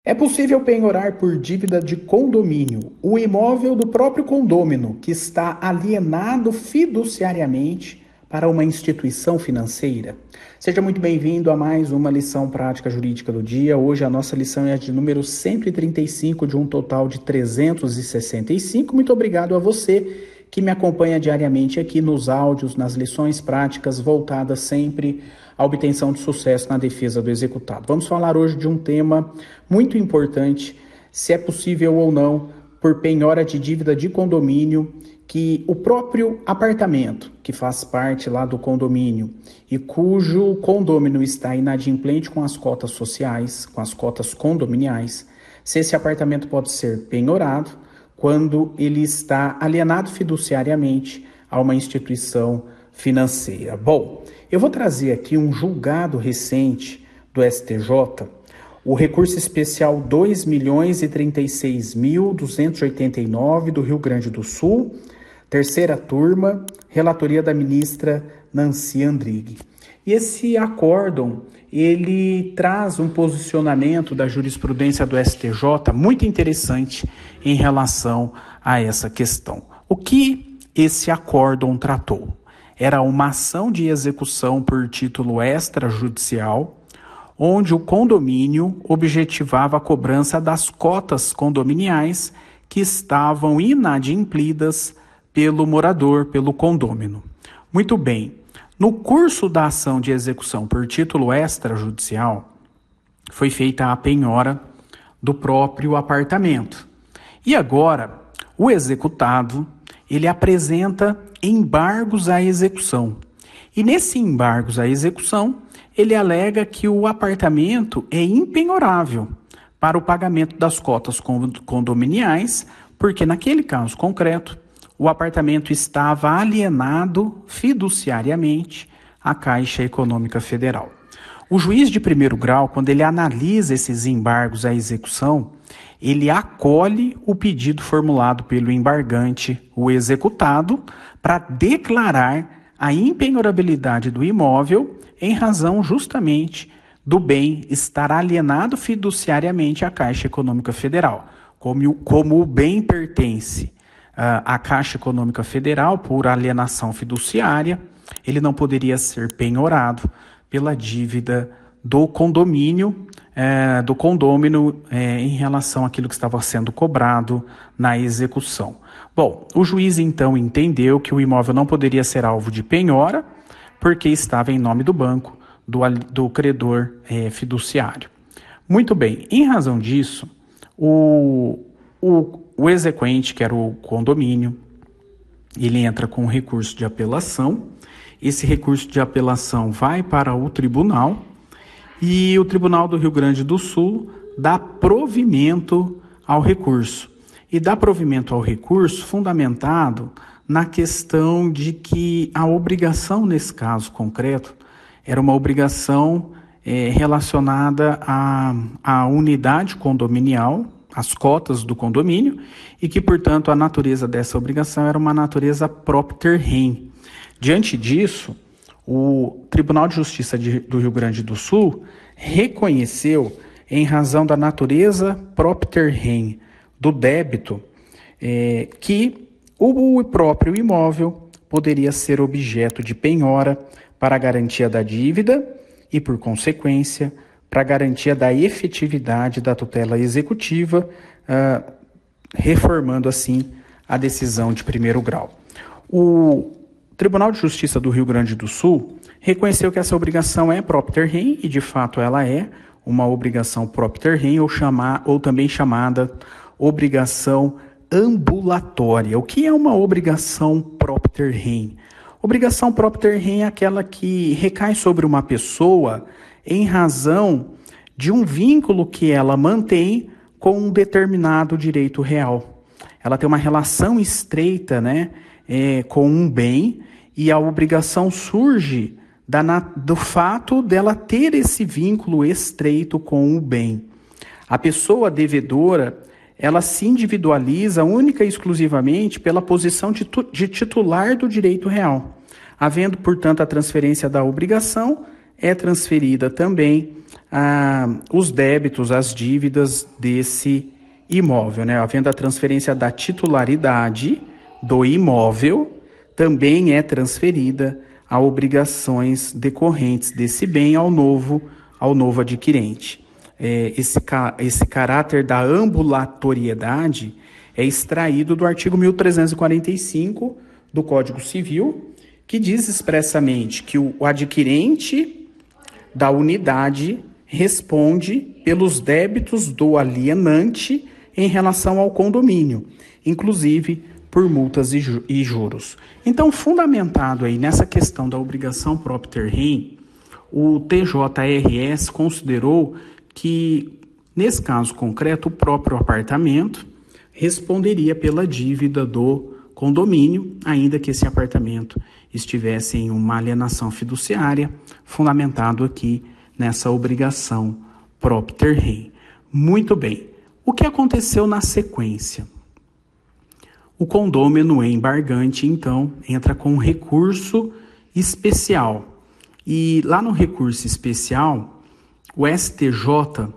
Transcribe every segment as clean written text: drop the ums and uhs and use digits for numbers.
É possível penhorar por dívida de condomínio o imóvel do próprio condômino que está alienado fiduciariamente para uma instituição financeira? Seja muito bem-vindo a mais uma lição prática jurídica do dia. Hoje a nossa lição é de número 135 de um total de 365. Muito obrigado a você que me acompanha diariamente aqui nos áudios, nas lições práticas voltadas sempre à obtenção de sucesso na defesa do executado. Vamos falar hoje de um tema muito importante, se é possível ou não, por penhora de dívida de condomínio, que o próprio apartamento, que faz parte lá do condomínio e cujo condômino está inadimplente com as cotas sociais, com as cotas condominiais, se esse apartamento pode ser penhorado quando ele está alienado fiduciariamente a uma instituição financeira. Bom, eu vou trazer aqui um julgado recente do STJ, o recurso especial 2.036.289 do Rio Grande do Sul, terceira turma, relatoria da ministra Nancy Andrighi. E esse acórdão, ele traz um posicionamento da jurisprudência do STJ muito interessante em relação a essa questão. O que esse acórdão tratou? Era uma ação de execução por título extrajudicial, onde o condomínio objetivava a cobrança das cotas condominiais que estavam inadimplidas pelo morador, pelo condômino. Muito bem, no curso da ação de execução por título extrajudicial, foi feita a penhora do próprio apartamento. E agora, o executado, ele apresenta embargos à execução. E nesse embargos à execução, ele alega que o apartamento é impenhorável para o pagamento das cotas condominiais, porque naquele caso concreto, o apartamento estava alienado fiduciariamente à Caixa Econômica Federal. O juiz de primeiro grau, quando ele analisa esses embargos à execução, ele acolhe o pedido formulado pelo embargante, o executado, para declarar a impenhorabilidade do imóvel em razão justamente do bem estar alienado fiduciariamente à Caixa Econômica Federal. Como o bem pertence à Caixa Econômica Federal por alienação fiduciária, ele não poderia ser penhorado pela dívida do condomínio, do condômino em relação àquilo que estava sendo cobrado na execução. Bom, o juiz então entendeu que o imóvel não poderia ser alvo de penhora porque estava em nome do banco, do credor fiduciário. Muito bem, em razão disso, o exequente, que era o condomínio, ele entra com um recurso de apelação. Esse recurso de apelação vai para o tribunal e o Tribunal do Rio Grande do Sul dá provimento ao recurso. E dá provimento ao recurso fundamentado na questão de que a obrigação, nesse caso concreto, era uma obrigação relacionada à unidade condominial, às cotas do condomínio, e que, portanto, a natureza dessa obrigação era uma natureza propter rem. Diante disso, o Tribunal de Justiça do Rio Grande do Sul reconheceu, em razão da natureza propter rem do débito, que o próprio imóvel poderia ser objeto de penhora para a garantia da dívida e, por consequência, para a garantia da efetividade da tutela executiva, reformando assim a decisão de primeiro grau. O Tribunal de Justiça do Rio Grande do Sul reconheceu que essa obrigação é propter rem, e de fato ela é uma obrigação propter rem, ou também chamada obrigação ambulatória. O que é uma obrigação propter rem? Obrigação propter rem é aquela que recai sobre uma pessoa em razão de um vínculo que ela mantém com um determinado direito real. Ela tem uma relação estreita, com um bem, e a obrigação surge do fato dela ter esse vínculo estreito com o bem. A pessoa devedora, ela se individualiza única e exclusivamente pela posição de titular do direito real. Havendo, portanto, a transferência da obrigação, é transferida também os débitos, as dívidas desse imóvel, né? Havendo a transferência da titularidade do imóvel, também é transferida a obrigações decorrentes desse bem ao novo adquirente. Esse caráter da ambulatoriedade é extraído do artigo 1345 do Código Civil, que diz expressamente que o adquirente da unidade responde pelos débitos do alienante em relação ao condomínio, inclusive por multas e juros. Então, fundamentado aí nessa questão da obrigação propter rem, o TJRS considerou que, nesse caso concreto, o próprio apartamento responderia pela dívida do condomínio, ainda que esse apartamento estivesse em uma alienação fiduciária, fundamentado aqui nessa obrigação propter rem. Muito bem. O que aconteceu na sequência? O condômino embargante, então, entra com um recurso especial. E lá no recurso especial, o STJ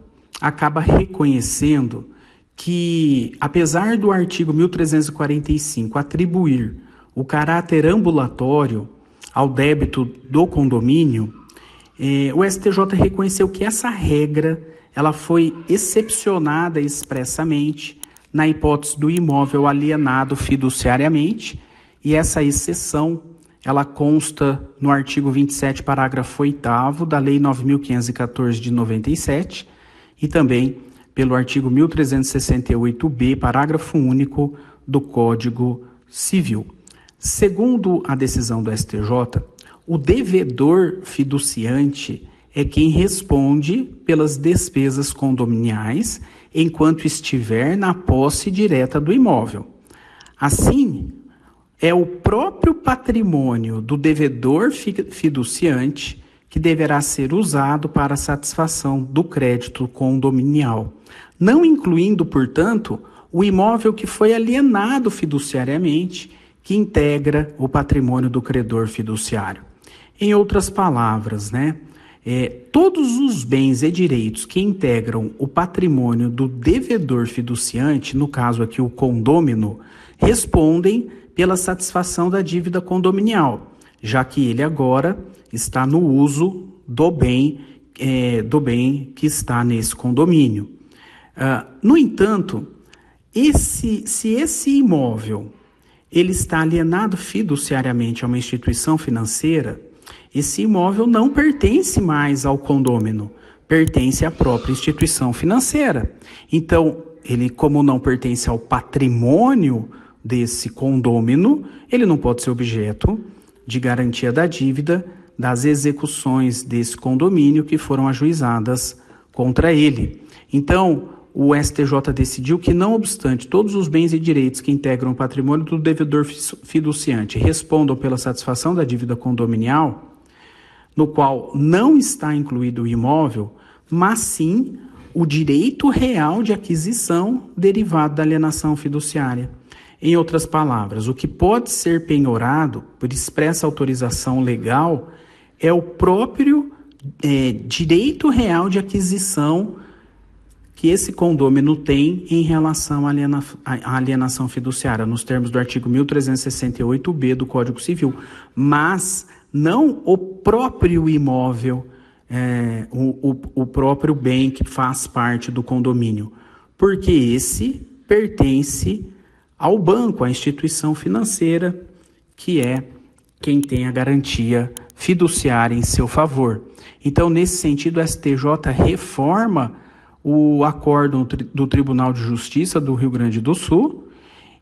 acaba reconhecendo que, apesar do artigo 1345 atribuir o caráter ambulatório ao débito do condomínio, o STJ reconheceu que essa regra ela foi excepcionada expressamente na hipótese do imóvel alienado fiduciariamente, e essa exceção ela consta no artigo 27, parágrafo 8º da Lei 9.514 de 97 e também pelo artigo 1368b, parágrafo único do Código Civil. Segundo a decisão do STJ, o devedor fiduciante é quem responde pelas despesas condominiais enquanto estiver na posse direta do imóvel. Assim, é o próprio patrimônio do devedor fiduciante que deverá ser usado para a satisfação do crédito condominial, não incluindo, portanto, o imóvel que foi alienado fiduciariamente, que integra o patrimônio do credor fiduciário. Em outras palavras, todos os bens e direitos que integram o patrimônio do devedor fiduciante, no caso aqui o condômino, respondem pela satisfação da dívida condominial, já que ele agora está no uso do bem que está nesse condomínio. No entanto, se esse imóvel ele está alienado fiduciariamente a uma instituição financeira, esse imóvel não pertence mais ao condômino, pertence à própria instituição financeira. Então, ele, como não pertence ao patrimônio desse condômino, ele não pode ser objeto de garantia da dívida das execuções desse condomínio que foram ajuizadas contra ele. Então, o STJ decidiu que, não obstante todos os bens e direitos que integram o patrimônio do devedor fiduciante respondam pela satisfação da dívida condominial, no qual não está incluído o imóvel, mas sim o direito real de aquisição derivado da alienação fiduciária. Em outras palavras, o que pode ser penhorado por expressa autorização legal é o próprio direito real de aquisição que esse condômino tem em relação à alienação fiduciária, nos termos do artigo 1368b do Código Civil, mas não o próprio imóvel, o próprio bem que faz parte do condomínio, porque esse pertence ao banco, à instituição financeira, que é quem tem a garantia fiduciária em seu favor. Então, nesse sentido, o STJ reforma o acórdão do Tribunal de Justiça do Rio Grande do Sul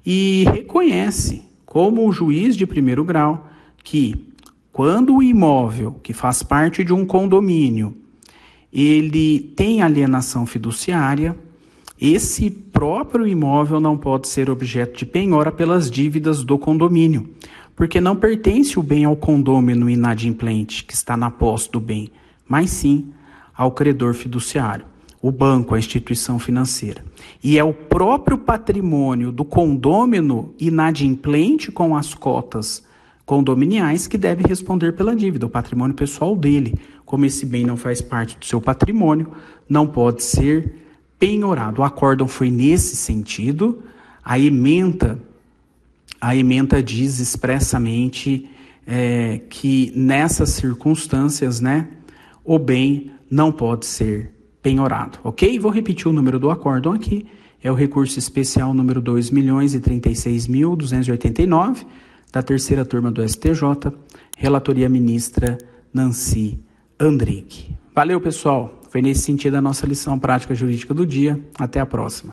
e reconhece, como o juiz de primeiro grau, que quando o imóvel, que faz parte de um condomínio, ele tem alienação fiduciária, esse próprio imóvel não pode ser objeto de penhora pelas dívidas do condomínio, porque não pertence o bem ao condômino inadimplente que está na posse do bem, mas sim ao credor fiduciário, o banco, a instituição financeira. E é o próprio patrimônio do condômino inadimplente com as cotas condominiais que deve responder pela dívida, o patrimônio pessoal dele, como esse bem não faz parte do seu patrimônio, não pode ser penhorado. O acórdão foi nesse sentido. A ementa diz expressamente que nessas circunstâncias, né, o bem não pode ser penhorado, ok? Vou repetir o número do acórdão aqui. É o recurso especial número 2.036.289, da terceira turma do STJ, relatoria ministra Nancy Andrighi. Valeu, pessoal. Foi nesse sentido a nossa lição prática jurídica do dia. Até a próxima.